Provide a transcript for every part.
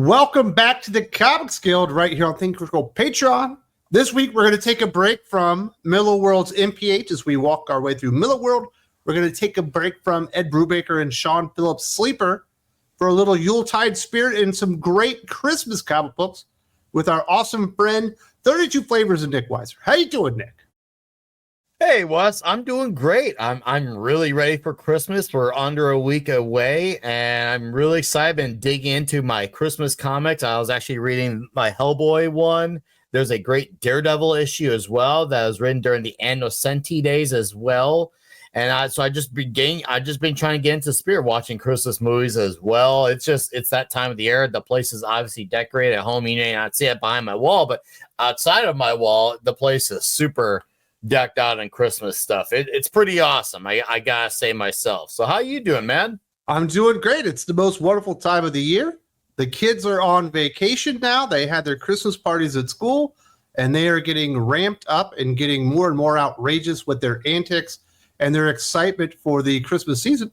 Welcome back to the Comics Guild right here on Think Critical Patreon. This week, we're going to take a break from Millar World's MPH as we walk our way through Millar World. We're going to take a break from Ed Brubaker and Sean Phillips' Sleeper for a little Yuletide spirit and some great Christmas comic books with our awesome friend, 32 Flavors and Nick Weiser. How you doing, Nick? Hey, Wes, I'm doing great. I'm really ready for Christmas. We're under a week away, and I'm really excited. I've been digging into my Christmas comics. I was actually reading my Hellboy one. There's a great Daredevil issue as well that was written during the Anno Centi days as well. And I've just been trying to get into spirit watching Christmas movies as well. It's that time of the year. The place is obviously decorated at home. You may not see it behind my wall, but outside of my wall, the place is super decked out in Christmas stuff. It's pretty awesome. I gotta say myself. So how you doing, man? I'm doing great. It's the most wonderful time of the year. The kids are on vacation now. They had their Christmas parties at school, and they are getting ramped up and getting more and more outrageous with their antics and their excitement for the Christmas season.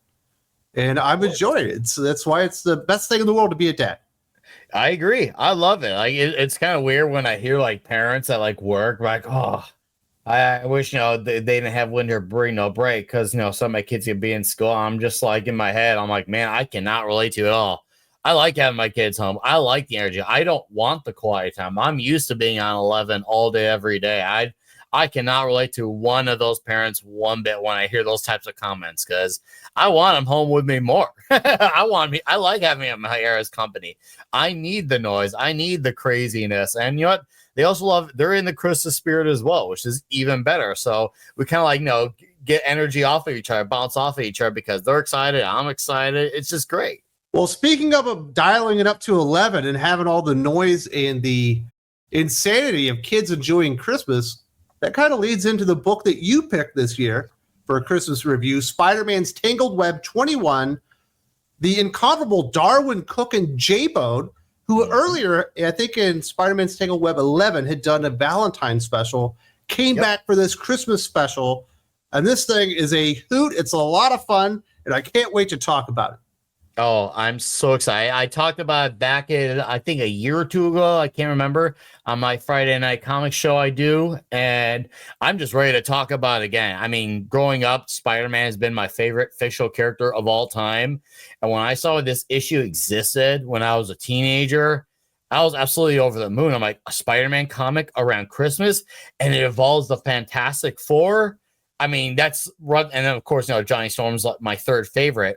And I'm enjoying it. That's why it's the best thing in the world to be a dad. I agree. I love it. It's kind of weird when I hear parents at work oh, I wish, they didn't have winter break because, some of my kids could be in school. I'm just in my head, I'm like, man, I cannot relate to it at all. I like having my kids home. I like the energy. I don't want the quiet time. I'm used to being on 11 all day, every day. I cannot relate to one of those parents one bit when I hear those types of comments because I want them home with me more. I like having them in my era's company. I need the noise. I need the craziness. And you know what? They also they're in the Christmas spirit as well, which is even better. So we kind of get energy off of each other, bounce off of each other because they're excited. I'm excited. It's just great. Well, speaking of dialing it up to 11 and having all the noise and the insanity of kids enjoying Christmas, that kind of leads into the book that you picked this year for a Christmas review, Spider-Man's Tangled Web 21, the incomparable Darwyn Cooke and J, who earlier, I think in Spider-Man's Tangled Web 11, had done a Valentine's special, came back for this Christmas special, and this thing is a hoot. It's a lot of fun, and I can't wait to talk about it. Oh, I'm so excited. I talked about it back in, I think, a year or two ago. I can't remember, on my Friday night comic show I do. And I'm just ready to talk about it again. I mean, growing up, Spider-Man has been my favorite fictional character of all time. And when I saw this issue existed when I was a teenager, I was absolutely over the moon. I'm like, a Spider-Man comic around Christmas, and it involves the Fantastic Four. I mean, that's right. And then, of course, Johnny Storm's my third favorite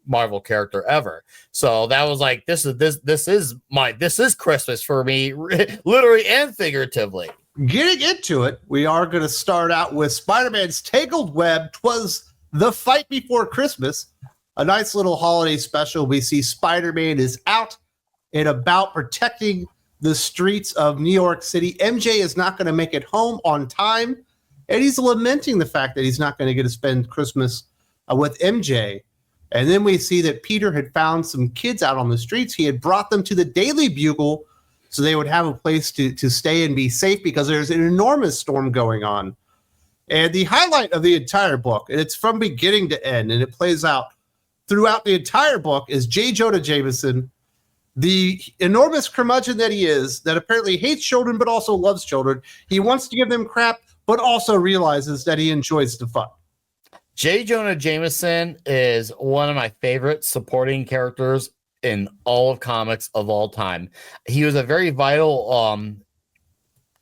Marvel character ever. So that was this is Christmas for me, literally and figuratively. Getting into it, we are going to start out with Spider-Man's Tangled Web. 'Twas the fight before Christmas, a nice little holiday special. We see Spider-Man is out and about protecting the streets of New York City. MJ is not going to make it home on time, and he's lamenting the fact that he's not going to get to spend Christmas with MJ. And then we see that Peter had found some kids out on the streets. He had brought them to the Daily Bugle so they would have a place to stay and be safe because there's an enormous storm going on. And the highlight of the entire book, and it's from beginning to end, and it plays out throughout the entire book, is J. Jonah Jameson, the enormous curmudgeon that he is, that apparently hates children but also loves children. He wants to give them crap, but also realizes that he enjoys the fun. J. Jonah Jameson is one of my favorite supporting characters in all of comics of all time. He was a very vital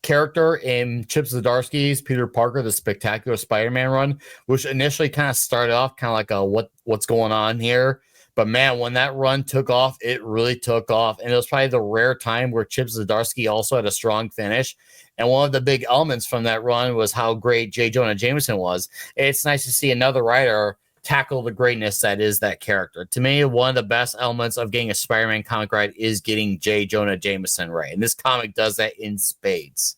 character in Chip Zdarsky's Peter Parker, the Spectacular Spider-Man run, which initially kind of started off kind of like a what's going on here. But man, when that run took off, it really took off. And it was probably the rare time where Chip Zdarsky also had a strong finish. And one of the big elements from that run was how great J. Jonah Jameson was. It's nice to see another writer tackle the greatness that is that character. To me, one of the best elements of getting a Spider-Man comic right is getting J. Jonah Jameson right. And this comic does that in spades.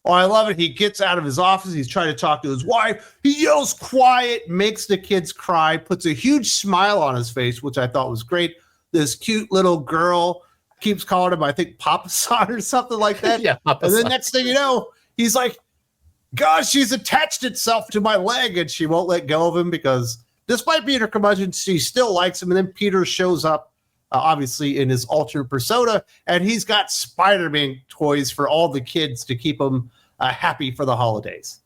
Oh, I love it. He gets out of his office. He's trying to talk to his wife. He yells quiet, makes the kids cry, puts a huge smile on his face, which I thought was great. This cute little girl keeps calling him, I think, Papa San or something like that. Yeah, Papa and then San. next thing you know, he's like, gosh, she's attached itself to my leg, and she won't let go of him because despite being a curmudgeon, she still likes him. And then Peter shows up obviously in his alternate persona, and he's got Spider-Man toys for all the kids to keep them happy for the holidays.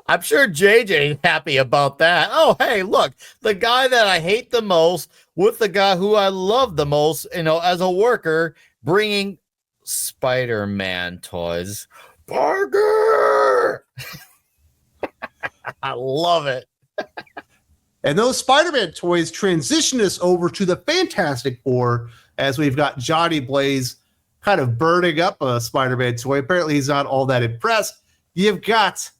I'm sure JJ's happy about that. Oh, hey, look, the guy that I hate the most with the guy who I love the most, as a worker, bringing Spider-Man toys. Parker! I love it. And those Spider-Man toys transition us over to the Fantastic Four, as we've got Johnny Blaze kind of burning up a Spider-Man toy. Apparently he's not all that impressed. You've got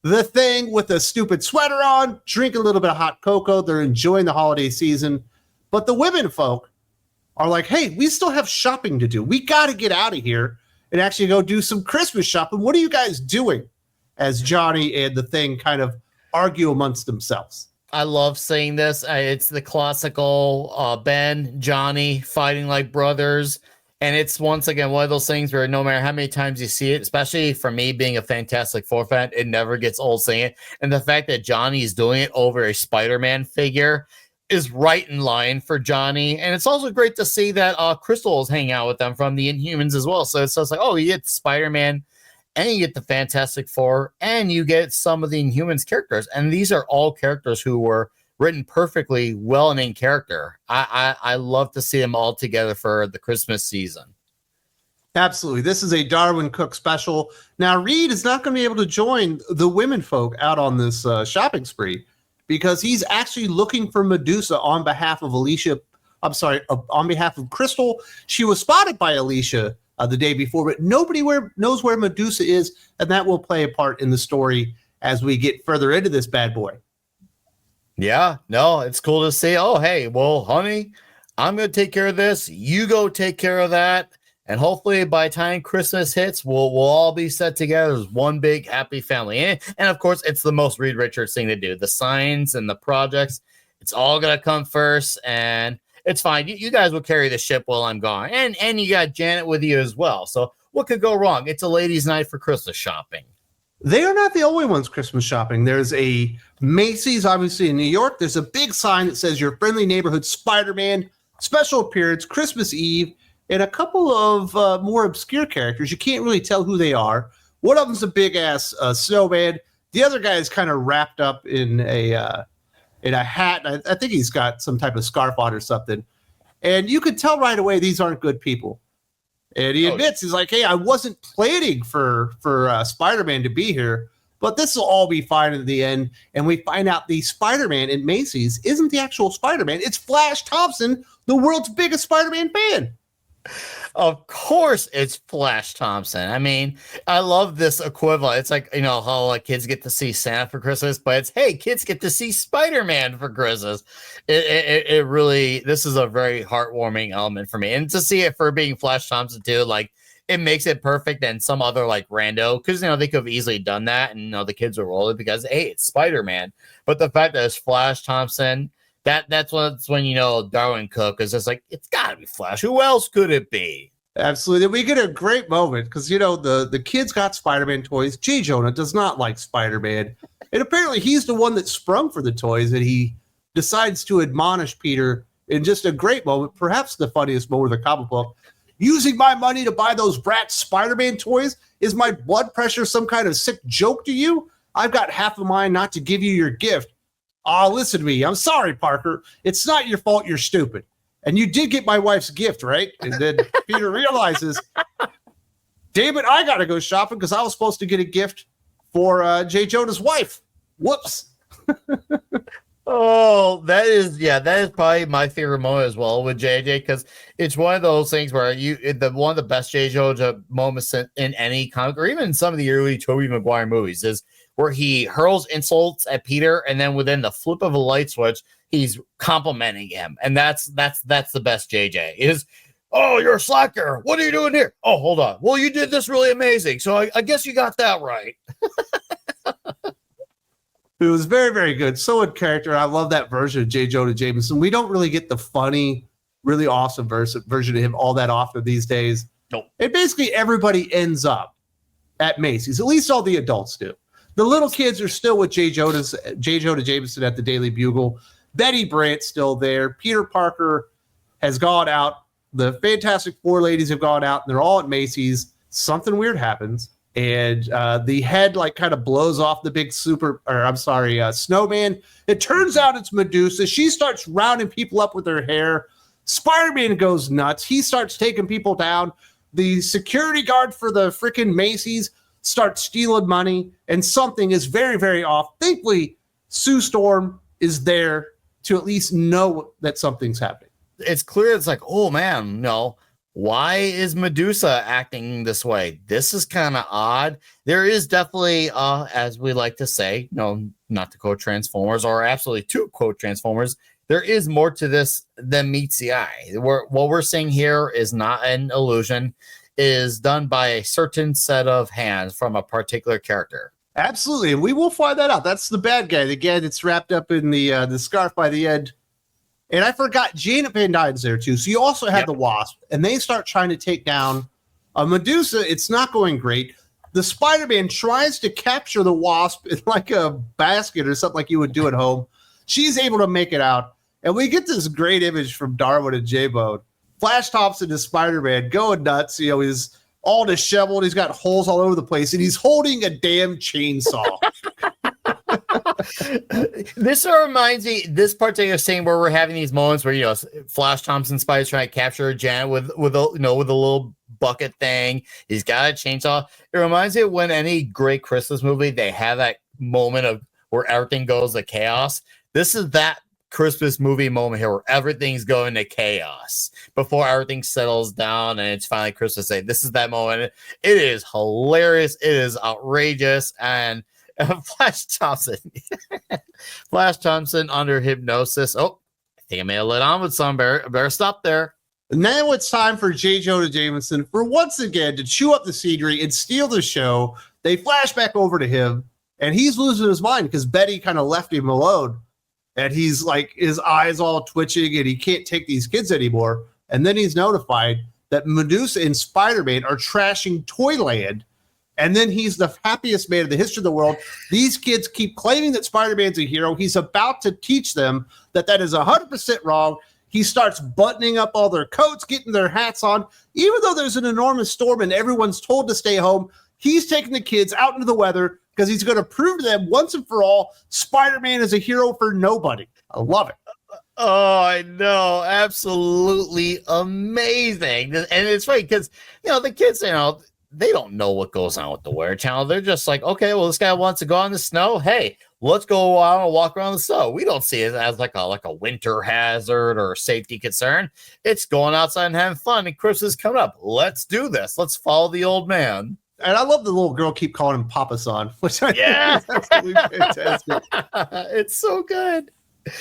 the Thing with a stupid sweater on, drinking a little bit of hot cocoa. They're enjoying the holiday season. But the women folk are like, hey, we still have shopping to do. We got to get out of here and actually go do some Christmas shopping. What are you guys doing? As Johnny and the Thing kind of argue amongst themselves. I love seeing this. It's the classical Ben, Johnny fighting like brothers. And it's once again one of those things where no matter how many times you see it, especially for me being a Fantastic Four fan, it never gets old seeing it. And the fact that Johnny is doing it over a Spider-Man figure is right in line for Johnny. And it's also great to see that Crystal is hanging out with them from the Inhumans as well. So it's just like, oh, you get Spider-Man and you get the Fantastic Four and you get some of the Inhumans characters. And these are all characters who were written perfectly well and in character. I love to see them all together for the Christmas season. Absolutely. This is a Darwyn Cooke special. Now, Reed is not going to be able to join the women folk out on this shopping spree because he's actually looking for Medusa on behalf of on behalf of Crystal. She was spotted by Alicia the day before, but nobody knows where Medusa is, and that will play a part in the story as we get further into this bad boy. Yeah, no, it's cool to see. Oh, hey, well, honey, I'm going to take care of this. You go take care of that. And hopefully by the time Christmas hits, we'll all be set together as one big happy family. And of course, it's the most Reed Richards thing to do. The signs and the projects, it's all going to come first. And it's fine. You guys will carry the ship while I'm gone. And you got Janet with you as well. So what could go wrong? It's a ladies' night for Christmas shopping. They are not the only ones Christmas shopping. There's a Macy's, obviously, in New York. There's a big sign that says your friendly neighborhood Spider-Man, special appearance, Christmas Eve, and a couple of more obscure characters. You can't really tell who they are. One of them's a big-ass snowman. The other guy is kind of wrapped up in a hat. I think he's got some type of scarf on or something. And you could tell right away these aren't good people. And he admits, he's like, hey, I wasn't planning for Spider-Man to be here, but this will all be fine in the end. And we find out the Spider-Man in Macy's isn't the actual Spider-Man. It's Flash Thompson, the world's biggest Spider-Man fan. Of course it's Flash Thompson. I mean, I love this equivalent. It's like, how kids get to see Santa for Christmas, but it's, hey, kids get to see Spider-Man for Christmas. It really, this is a very heartwarming element for me. And to see it for being Flash Thompson too, like, it makes it perfect than some other rando, because they could have easily done that and the kids will roll it because, hey, it's Spider-Man. But the fact that it's Flash Thompson, that's when Darwyn Cooke is just like, it's gotta be Flash. Who else could it be? Absolutely. We get a great moment because the kids got Spider-Man toys. J. Jonah does not like Spider-Man. And apparently he's the one that sprung for the toys, and he decides to admonish Peter in just a great moment, perhaps the funniest moment of the comic book. Using my money to buy those brat Spider-Man toys? Is my blood pressure some kind of sick joke to you? I've got half of mine not to give you your gift. Listen to me. I'm sorry, Parker. It's not your fault you're stupid. And you did get my wife's gift, right? And then Peter realizes, damn it, I got to go shopping because I was supposed to get a gift for J. Jonah's wife. Whoops. Oh, that is probably my favorite moment as well with JJ, because it's one of those things where one of the best J. Jonah moments in any comic, or even some of the early Tobey Maguire movies, is where he hurls insults at Peter, and then within the flip of a light switch, he's complimenting him. And that's the best JJ is, oh, you're a slacker. What are you doing here? Oh, hold on. Well, you did this really amazing. So I guess you got that right. It was very, very good. So in character. I love that version of J. Jonah Jameson. We don't really get the funny, really awesome version of him all that often these days. Nope. And basically everybody ends up at Macy's. At least all the adults do. The little kids are still with J. Jonah Jameson at the Daily Bugle. Betty Brant's still there. Peter Parker has gone out The Fantastic Four ladies have gone out and they're all at Macy's. Something weird happens. And the head like kind of blows off the big snowman. It turns out it's Medusa. She starts rounding people up with her hair. Spider-Man goes nuts. He starts taking people down. The security guard for the freaking Macy's starts stealing money, and something is very, very off. Thankfully, Sue Storm is there to at least know that something's happening. It's clear. It's like, oh man, no. Why is Medusa acting this way? This is kind of odd. There is definitely, as we like to say, not to quote Transformers, or absolutely to quote Transformers, there is more to this than meets the eye. What we're seeing here is not an illusion. It is done by a certain set of hands from a particular character. Absolutely, and we will find that out. That's the bad guy. Again, it's wrapped up in the scarf by the end. And I forgot Janet Van Dyne's there too. So you also have the Wasp, and they start trying to take down Medusa. It's not going great. The Spider-Man tries to capture the Wasp in like a basket or something like you would do at home. She's able to make it out. And we get this great image from Darwyn and J. Flash Thompson is Spider-Man going nuts. He's all disheveled. He's got holes all over the place, and he's holding a damn chainsaw. This reminds me, this particular scene where we're having these moments where Flash Thompson Spidey's trying to capture Janet with a little bucket thing. He's got a chainsaw. It reminds me of when any great Christmas movie, they have that moment of where everything goes to chaos. This is that Christmas movie moment here where everything's going to chaos before everything settles down and it's finally Christmas Day. This is that moment. It is hilarious. It is outrageous. And Flash Thompson under hypnosis. Oh, I think I may have let on with some. Better stop there. Now it's time for Jonah Jameson for once again to chew up the scenery and steal the show. They flash back over to him, and he's losing his mind because Betty kind of left him alone. And he's like, his eyes all twitching, and he can't take these kids anymore. And then he's notified that Medusa and Spider-Man are trashing Toyland. And then he's the happiest man in the history of the world. These kids keep claiming that Spider-Man's a hero. He's about to teach them that is 100% wrong. He starts buttoning up all their coats, getting their hats on. Even though there's an enormous storm and everyone's told to stay home, he's taking the kids out into the weather because he's going to prove to them once and for all, Spider-Man is a hero for nobody. I love it. Oh, I know. Absolutely amazing. And it's funny because, the kids, they don't know what goes on with the Weather Channel. They're just like, okay, well, this guy wants to go on the snow. Hey, let's go out and walk around the snow. We don't see it as like a winter hazard or safety concern. It's going outside and having fun. And Christmas is coming up. Let's do this. Let's follow the old man. And I love the little girl keep calling him Papa San, which I think is absolutely fantastic. It's so good.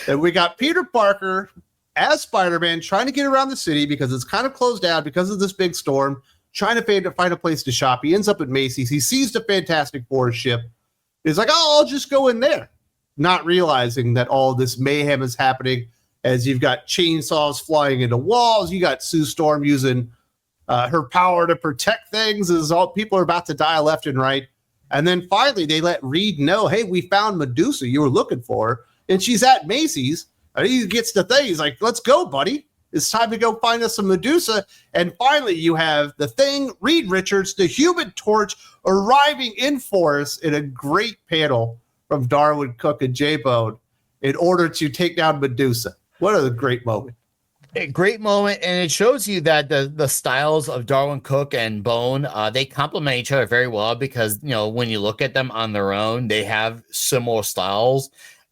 And we got Peter Parker as Spider-Man trying to get around the city because it's kind of closed down because of this big storm, trying to find a place to shop. He ends up at Macy's. He sees the Fantastic Four ship. He's like, oh, I'll just go in there. Not realizing that all this mayhem is happening as you've got chainsaws flying into walls. You got Sue Storm using her power to protect things as all people are about to die left and right. And then finally they let Reed know, hey, we found Medusa you were looking for. And she's at Macy's. And he gets the thing. He's like, let's go, buddy. It's time to go find us some Medusa. And finally you have the Thing, Reed Richards, the Human Torch arriving in force in a great panel from Darwyn Cooke and J. in order to take down Medusa. What a great moment. A great moment, and it shows you that the styles of Darwyn Cooke and Bone, they complement each other very well because, when you look at them on their own, they have similar styles.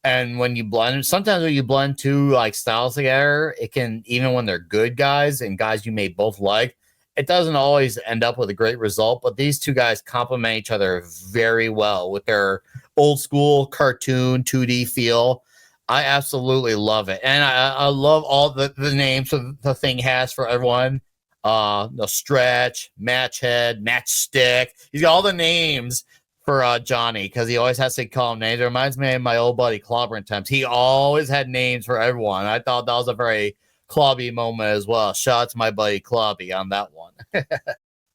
And when you sometimes when you blend two like styles together, it can, even when they're good guys and guys you may both like, it doesn't always end up with a great result. But these two guys complement each other very well with their old school cartoon 2D feel. I absolutely love it. And I love all the names the Thing has for everyone. The Stretch, Matchhead, Matchstick. He's got all the names for Johnny because he always has to call him names. It reminds me of my old buddy Clobbering Temps. He always had names for everyone. I thought that was a very Clobby moment as well. Shout out to my buddy Clobby on that one.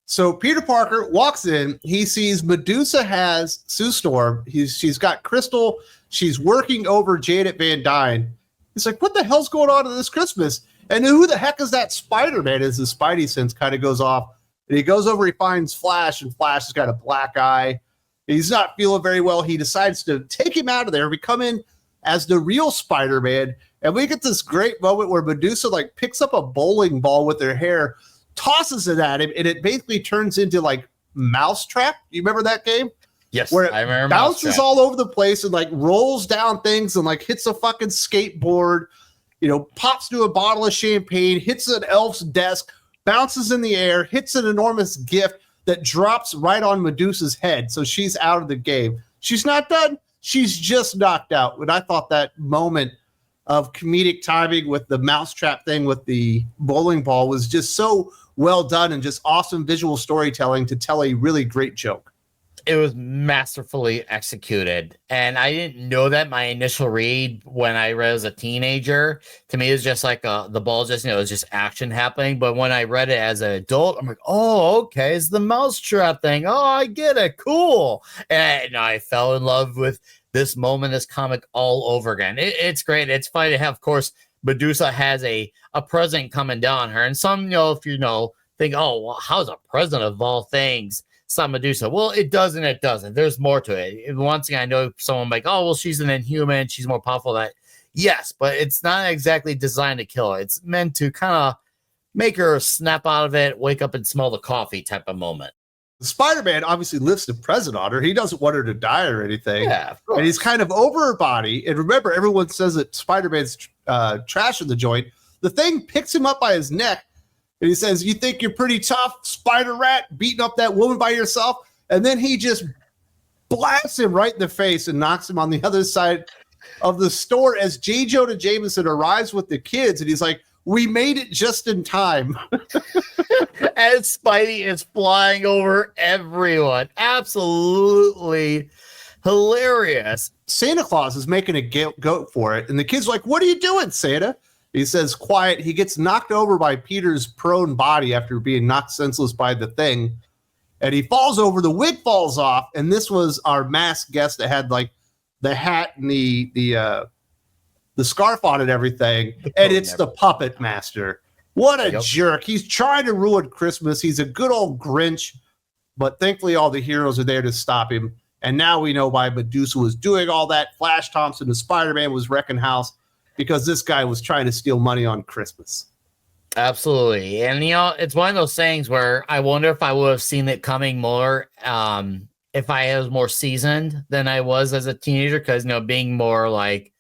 So Peter Parker walks in. He sees Medusa has Sue Storm. She's got Crystal. She's working over Janet Van Dyne. He's like, what the hell's going on this Christmas? And who the heck is that Spider-Man? As his Spidey sense kind of goes off. And he goes over, he finds Flash, and Flash has got a black eye. He's not feeling very well. He decides to take him out of there, become in as the real Spider-Man. And we get this great moment where Medusa like picks up a bowling ball with her hair, tosses it at him, and it basically turns into like Mousetrap. You remember that game? Yes, where it I remember. Bounces Mousetrap. all over the place and like rolls down things and like hits a fucking skateboard, pops to a bottle of champagne, hits an elf's desk, bounces in the air, hits an enormous gift that drops right on Medusa's head. So she's out of the game. She's not done. She's just knocked out. And I thought that moment of comedic timing with the Mousetrap thing with the bowling ball was just so well done and just awesome visual storytelling to tell a really great joke. It was masterfully executed. And I didn't know that my initial read when I read as a teenager. To me, it was just like the ball just, it was just action happening. But when I read it as an adult, I'm like, oh, okay, it's the Mousetrap thing. Oh, I get it. Cool. And I fell in love with this moment, this comic all over again. It's great. It's funny to have, of course, Medusa has a present coming down on her. And some, if think, oh, well, how's a present of all things? Some Medusa. Well, it does and it doesn't. There's more to it. Once again, I know someone like, oh, well, she's an inhuman. She's more powerful than that. Yes, but it's not exactly designed to kill her. It's meant to kind of make her snap out of it, wake up and smell the coffee type of moment. Spider-Man obviously lifts the present on her. He doesn't want her to die or anything. Yeah, of course. And he's kind of over her body. And remember, everyone says that Spider-Man's trash in the joint. The thing picks him up by his neck. And he says, you think you're pretty tough, Spider Rat, beating up that woman by yourself? And then he just blasts him right in the face and knocks him on the other side of the store as Jonah Jameson arrives with the kids. And he's like, we made it just in time. And Spidey is flying over everyone. Absolutely hilarious. Santa Claus is making a goat for it. And the kid's like, what are you doing, Santa? He says, quiet. He gets knocked over by Peter's prone body after being knocked senseless by the thing. And he falls over. The wig falls off. And this was our masked guest that had like the hat and the scarf on and everything. And it's the puppet master. What a jerk. He's trying to ruin Christmas. He's a good old Grinch. But thankfully, all the heroes are there to stop him. And now we know why Medusa was doing all that. Flash Thompson and Spider-Man was wrecking house. Because this guy was trying to steal money on Christmas. Absolutely. And, it's one of those things where I wonder if I would have seen it coming more if I was more seasoned than I was as a teenager. Because, being more like,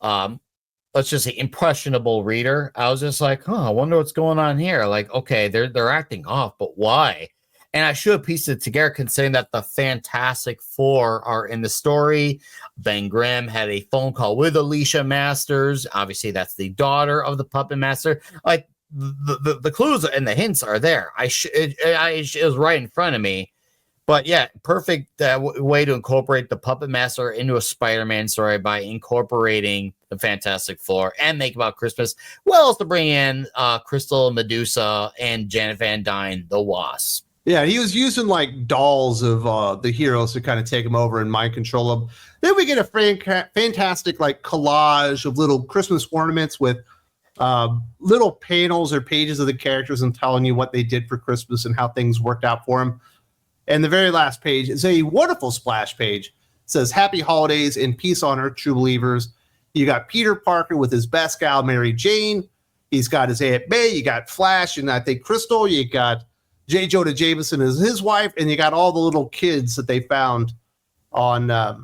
let's just say impressionable reader, I was just like, I wonder what's going on here. Like, okay, they're acting off, but why? And I should have pieced it together considering that the Fantastic Four are in the story. Ben Grimm had a phone call with Alicia Masters. Obviously, that's the daughter of the Puppet Master. Like, the clues and the hints are there. It was right in front of me. But yeah, perfect way to incorporate the Puppet Master into a Spider-Man story by incorporating the Fantastic Four and Make About Christmas. Well, else to bring in Crystal, Medusa, and Janet Van Dyne, the Wasp. Yeah, he was using like dolls of the heroes to kind of take them over and mind control them. Then we get a fantastic like collage of little Christmas ornaments with little panels or pages of the characters and telling you what they did for Christmas and how things worked out for them. And the very last page is a wonderful splash page. It says, Happy Holidays and Peace on Earth, True Believers. You got Peter Parker with his best gal, Mary Jane. He's got his Aunt May. You got Flash and I think Crystal. You got Jonah Jameson as his wife, and you got all the little kids that they found on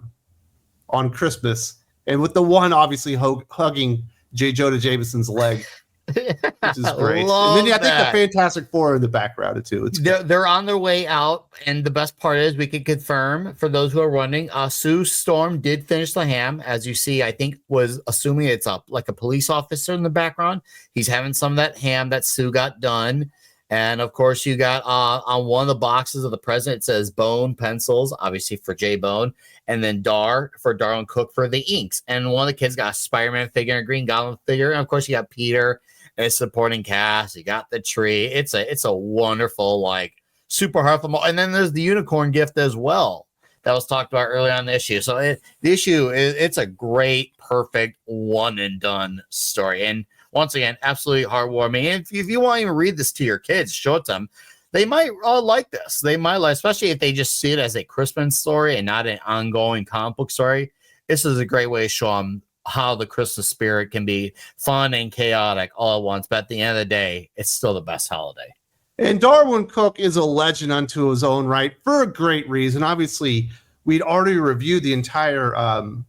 Christmas, and with the one obviously hugging Jonah Jameson's leg, which is great. And then I think the Fantastic Four in the background too. They're on their way out, and the best part is we can confirm for those who are wondering, Sue Storm did finish the ham, as you see. I think was assuming it's up like a police officer in the background. He's having some of that ham that Sue got done. And of course, you got on one of the boxes of the present, it says Bone pencils, obviously for J Bone, and then Dar for Darwyn Cooke for the inks. And one of the kids got a Spider-Man figure, a Green Goblin figure, and of course, you got Peter and his supporting cast. You got the tree. It's a wonderful, like super heartful. And then there's the unicorn gift as well that was talked about earlier on the issue. So the issue is it's a great, perfect one and done story. And once again, absolutely heartwarming. And if you want to even read this to your kids, show it to them. They might like this. They might like, especially if they just see it as a Christmas story and not an ongoing comic book story. This is a great way to show them how the Christmas spirit can be fun and chaotic all at once. But at the end of the day, it's still the best holiday. And Darwyn Cooke is a legend unto his own right for a great reason. Obviously, we'd already reviewed the entire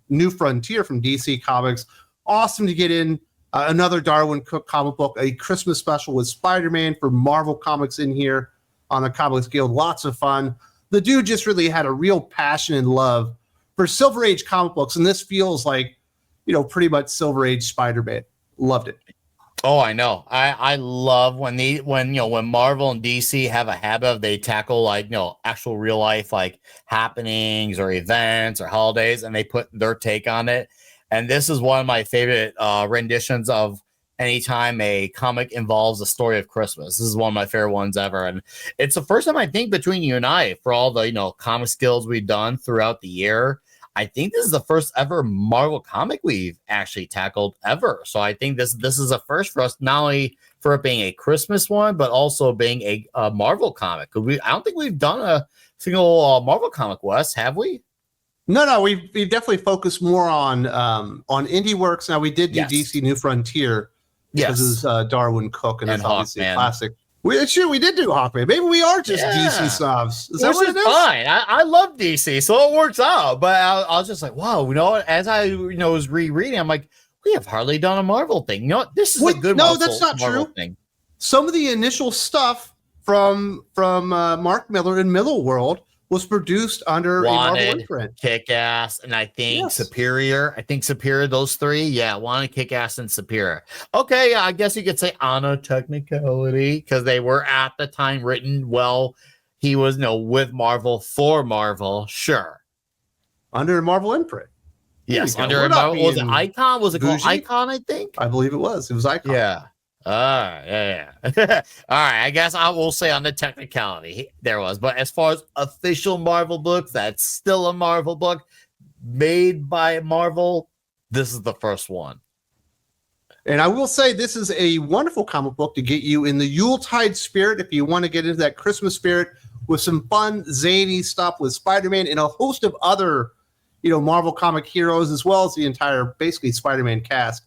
New Frontier from DC Comics. Awesome to get in another Darwyn Cooke comic book, a Christmas special with Spider-Man for Marvel Comics in here on the Comics Guild. Lots of fun. The dude just really had a real passion and love for Silver Age comic books, and this feels like, pretty much Silver Age Spider-Man. Loved it. Oh, I know. I love when Marvel and DC have a habit of they tackle actual real life happenings or events or holidays, and they put their take on it. And this is one of my favorite renditions of anytime a comic involves a story of Christmas. This is one of my favorite ones ever, and it's the first time I think between you and I, for all the comic skills we've done throughout the year, I think this is the first ever Marvel comic we've actually tackled ever. So I think this is a first for us, not only for it being a Christmas one, but also being a Marvel comic. I don't think we've done a single Marvel comic, Wes, have we? No, we've definitely focused more on indie works. Now we did do DC New Frontier. Yes, this is Darwyn Cooke, and it's obviously a classic. We did do Hawkman. Maybe we are just DC snobs. Is that what it is? Fine. I love DC, so it works out. But I was just like, wow, as I was rereading, I'm like, we have hardly done a Marvel thing. This is a good Marvel, that's not Marvel true. Thing. Some of the initial stuff from Mark Millar and Millar World was produced under a Marvel imprint. Kick-Ass, and I think Superior. Those three. Yeah, Wanted, Kick-Ass, and Superior. Okay, I guess you could say on a technicality, because they were at the time written well. He was with Marvel for Marvel, sure. Under a Marvel imprint. Yes, under a Marvel. Was it Icon? Was it called Icon, I think? I believe it was. It was Icon. Yeah. Yeah. All right. I guess I will say on the technicality there was, but as far as official Marvel books, that's still a Marvel book made by Marvel. This is the first one. And I will say this is a wonderful comic book to get you in the Yuletide spirit. If you want to get into that Christmas spirit with some fun, zany stuff with Spider-Man and a host of other, Marvel comic heroes, as well as the entire basically Spider-Man cast.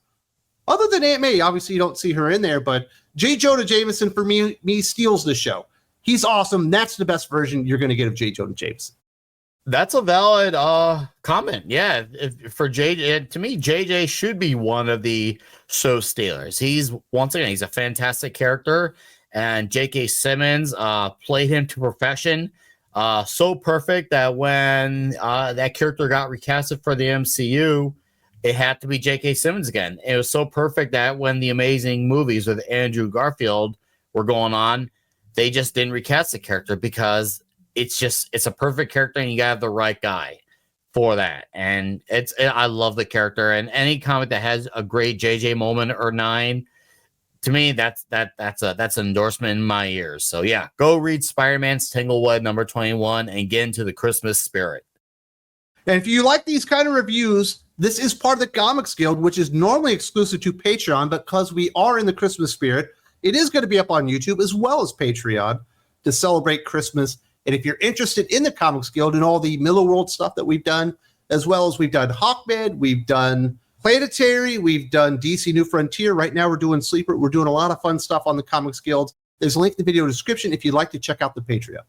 Other than Aunt May, obviously you don't see her in there, but J. Jonah Jameson for me steals the show. He's awesome. That's the best version you're going to get of J. Jonah Jameson. That's a valid comment. Yeah, for JJ, to me, JJ should be one of the show stealers. He's a fantastic character, and J.K. Simmons played him to perfection. So perfect that when that character got recasted for the MCU, it had to be J.K. Simmons again. It was so perfect that when the Amazing movies with Andrew Garfield were going on, they just didn't recast the character because it's a perfect character and you gotta have the right guy for that. And I love the character, and any comic that has a great JJ moment or 9, to me, that's an endorsement in my ears. So yeah, go read Spider-Man's Tangled Web number 21 and get into the Christmas spirit. And if you like these kind of reviews, this is part of the Comics Guild, which is normally exclusive to Patreon, but because we are in the Christmas spirit, it is going to be up on YouTube as well as Patreon to celebrate Christmas. And if you're interested in the Comics Guild and all the Millar World stuff that we've done, as well as we've done Hawkman, we've done Planetary, we've done DC New Frontier. Right now we're doing Sleeper. We're doing a lot of fun stuff on the Comics Guild. There's a link in the video description if you'd like to check out the Patreon.